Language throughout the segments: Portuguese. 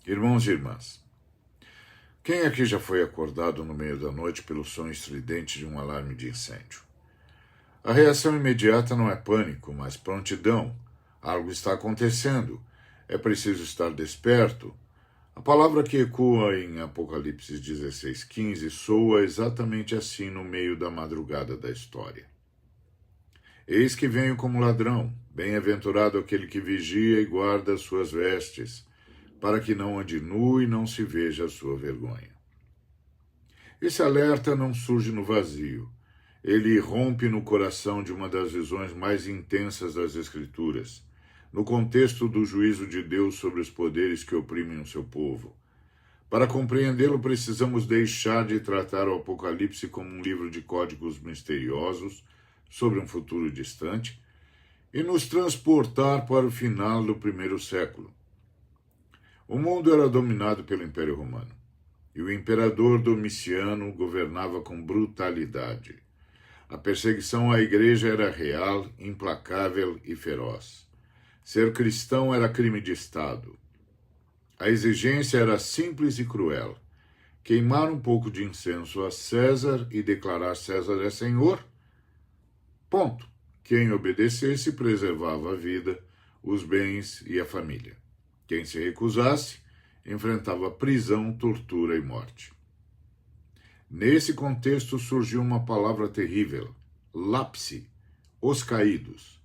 Irmãos e irmãs, quem aqui já foi acordado no meio da noite pelo som estridente de um alarme de incêndio? A reação imediata não é pânico, mas prontidão. Algo está acontecendo. É preciso estar desperto. A palavra que ecoa em Apocalipse 16:15 soa exatamente assim no meio da madrugada da história. Eis que venho como ladrão, bem-aventurado aquele que vigia e guarda as suas vestes, para que não ande nu e não se veja a sua vergonha. Esse alerta não surge no vazio. Ele irrompe no coração de uma das visões mais intensas das Escrituras, no contexto do juízo de Deus sobre os poderes que oprimem o seu povo. Para compreendê-lo, precisamos deixar de tratar o Apocalipse como um livro de códigos misteriosos sobre um futuro distante e nos transportar para o final do primeiro século. O mundo era dominado pelo Império Romano, e o imperador Domiciano governava com brutalidade. A perseguição à igreja era real, implacável e feroz. Ser cristão era crime de Estado. A exigência era simples e cruel: queimar um pouco de incenso a César e declarar César é Senhor. Ponto. Quem obedecesse preservava a vida, os bens e a família. Quem se recusasse enfrentava prisão, tortura e morte. Nesse contexto surgiu uma palavra terrível: lapse, os caídos.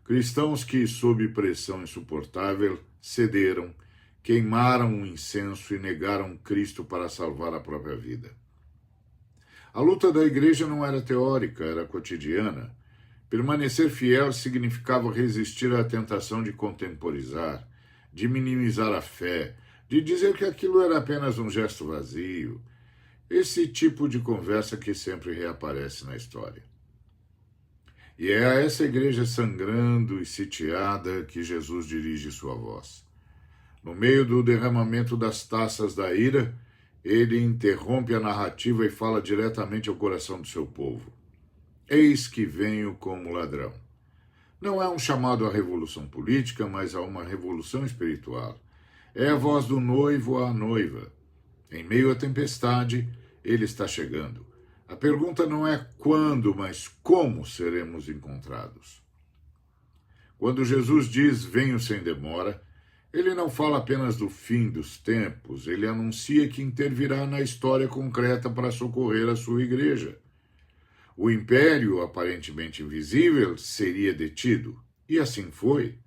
Cristãos que, sob pressão insuportável, cederam, queimaram o incenso e negaram Cristo para salvar a própria vida. A luta da igreja não era teórica, era cotidiana. Permanecer fiel significava resistir à tentação de contemporizar, de minimizar a fé, de dizer que aquilo era apenas um gesto vazio. Esse tipo de conversa que sempre reaparece na história. E é a essa igreja sangrando e sitiada que Jesus dirige sua voz. No meio do derramamento das taças da ira, ele interrompe a narrativa e fala diretamente ao coração do seu povo. Eis que venho como ladrão. Não é um chamado à revolução política, mas a uma revolução espiritual. É a voz do noivo à noiva. Em meio à tempestade, ele está chegando. A pergunta não é quando, mas como seremos encontrados. Quando Jesus diz venho sem demora, ele não fala apenas do fim dos tempos, ele anuncia que intervirá na história concreta para socorrer a sua igreja. O império, aparentemente invisível, seria detido, e assim foi.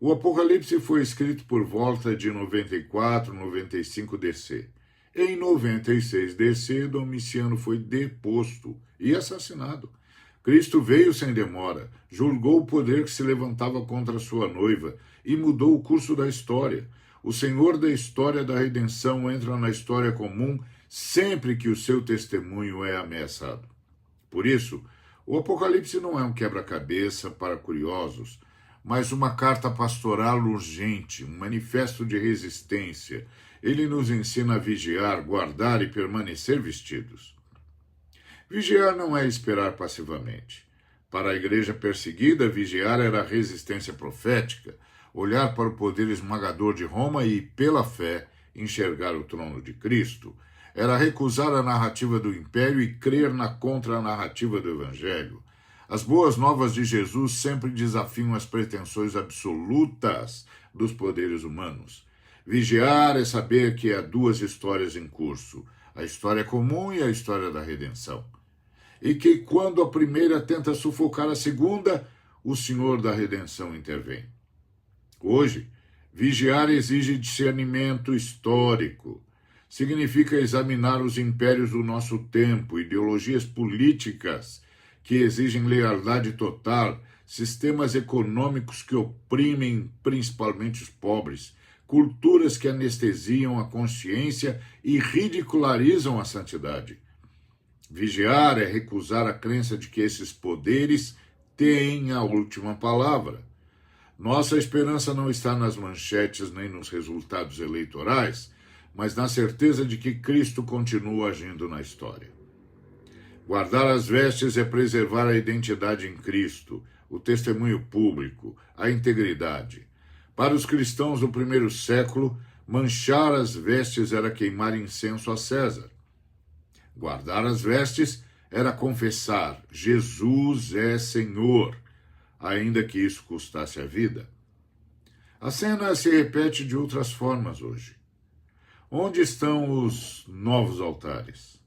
O Apocalipse foi escrito por volta de 94, 95 DC. Em 96 DC, Domiciano foi deposto e assassinado. Cristo veio sem demora, julgou o poder que se levantava contra sua noiva e mudou o curso da história. O Senhor da história da redenção entra na história comum sempre que o seu testemunho é ameaçado. Por isso, o Apocalipse não é um quebra-cabeça para curiosos, mas uma carta pastoral urgente, um manifesto de resistência. Ele nos ensina a vigiar, guardar e permanecer vestidos. Vigiar não é esperar passivamente. Para a igreja perseguida, vigiar era a resistência profética, olhar para o poder esmagador de Roma e, pela fé, enxergar o trono de Cristo. Era recusar a narrativa do império e crer na contra-narrativa do evangelho. As boas novas de Jesus sempre desafiam as pretensões absolutas dos poderes humanos. Vigiar é saber que há duas histórias em curso, a história comum e a história da redenção. E que quando a primeira tenta sufocar a segunda, o Senhor da redenção intervém. Hoje, vigiar exige discernimento histórico. Significa examinar os impérios do nosso tempo, ideologias políticas que exigem lealdade total, sistemas econômicos que oprimem principalmente os pobres, culturas que anestesiam a consciência e ridicularizam a santidade. Vigiar é recusar a crença de que esses poderes têm a última palavra. Nossa esperança não está nas manchetes nem nos resultados eleitorais, mas na certeza de que Cristo continua agindo na história. Guardar as vestes é preservar a identidade em Cristo, o testemunho público, a integridade. Para os cristãos do primeiro século, Manchar as vestes era queimar incenso a César. Guardar as vestes era confessar: Jesus é Senhor, ainda que isso custasse a vida. A cena se repete de outras formas hoje. Onde estão os novos altares?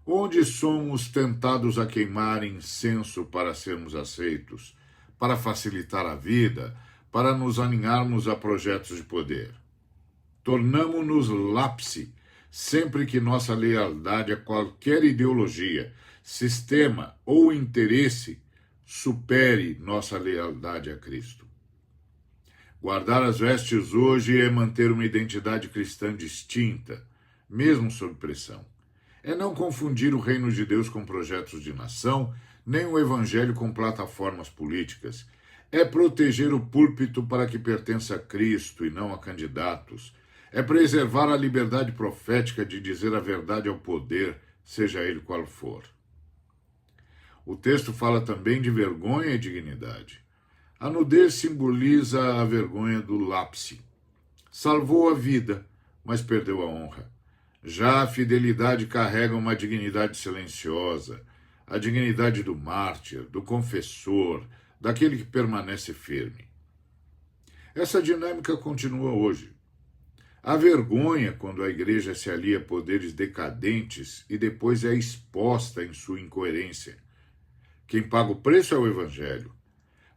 Onde somos tentados a queimar incenso para sermos aceitos, para facilitar a vida, para nos aninharmos a projetos de poder? Tornamo-nos lápis sempre que nossa lealdade a qualquer ideologia, sistema ou interesse supere nossa lealdade a Cristo. Guardar as vestes hoje é manter uma identidade cristã distinta, mesmo sob pressão. É não confundir o reino de Deus com projetos de nação, nem o evangelho com plataformas políticas. É proteger o púlpito para que pertença a Cristo e não a candidatos. É preservar a liberdade profética de dizer a verdade ao poder, seja ele qual for. O texto fala também de vergonha e dignidade. A nudez simboliza a vergonha do lápis. Salvou a vida, mas perdeu a honra. Já a fidelidade carrega uma dignidade silenciosa, a dignidade do mártir, do confessor, daquele que permanece firme. Essa dinâmica continua hoje. Há vergonha quando a igreja se alia a poderes decadentes e depois é exposta em sua incoerência. Quem paga o preço é o evangelho.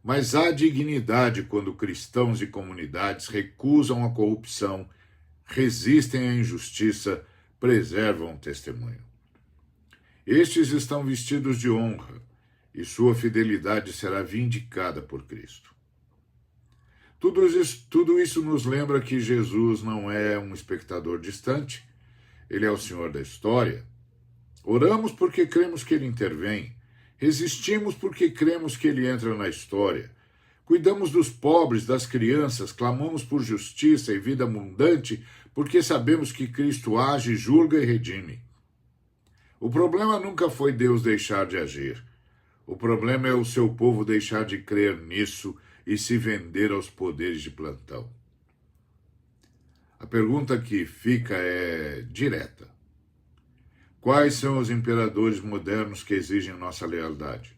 Mas há dignidade quando cristãos e comunidades recusam a corrupção, resistem à injustiça, preservam o testemunho. Estes estão vestidos de honra, e sua fidelidade será vindicada por Cristo. Tudo isso nos lembra que Jesus não é um espectador distante, ele é o Senhor da história. Oramos porque cremos que ele intervém, resistimos porque cremos que ele entra na história, cuidamos dos pobres, das crianças, clamamos por justiça e vida abundante porque sabemos que Cristo age, julga e redime. O problema nunca foi Deus deixar de agir. O problema é o seu povo deixar de crer nisso e se vender aos poderes de plantão. A pergunta que fica é direta. Quais são os imperadores modernos que exigem nossa lealdade?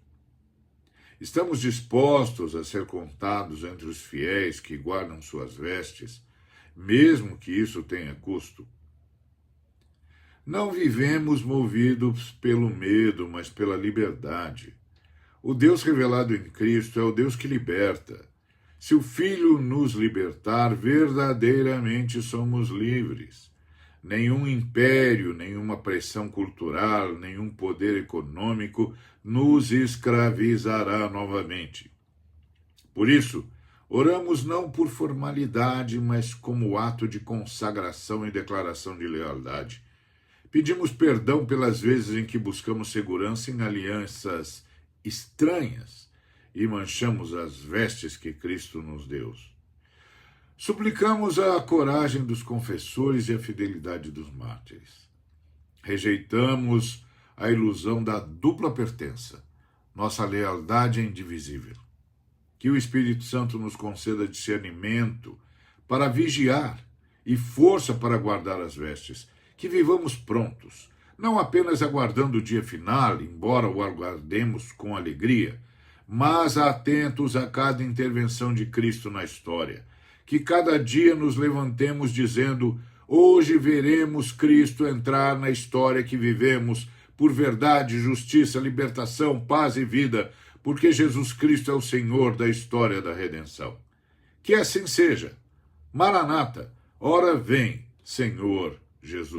Estamos dispostos a ser contados entre os fiéis que guardam suas vestes, mesmo que isso tenha custo? Não vivemos movidos pelo medo, mas pela liberdade. O Deus revelado em Cristo é o Deus que liberta. Se o Filho nos libertar, verdadeiramente somos livres. Nenhum império, nenhuma pressão cultural, nenhum poder econômico nos escravizará novamente. Por isso, oramos não por formalidade, mas como ato de consagração e declaração de lealdade. Pedimos perdão pelas vezes em que buscamos segurança em alianças estranhas e manchamos as vestes que Cristo nos deu. Suplicamos a coragem dos confessores e a fidelidade dos mártires. Rejeitamos a ilusão da dupla pertença. Nossa lealdade é indivisível. Que o Espírito Santo nos conceda discernimento para vigiar e força para guardar as vestes. Que vivamos prontos, não apenas aguardando o dia final, embora o aguardemos com alegria, mas atentos a cada intervenção de Cristo na história. Que cada dia nos levantemos dizendo: hoje veremos Cristo entrar na história que vivemos, por verdade, justiça, libertação, paz e vida, porque Jesus Cristo é o Senhor da história da redenção. Que assim seja. Maranata, ora vem, Senhor Jesus.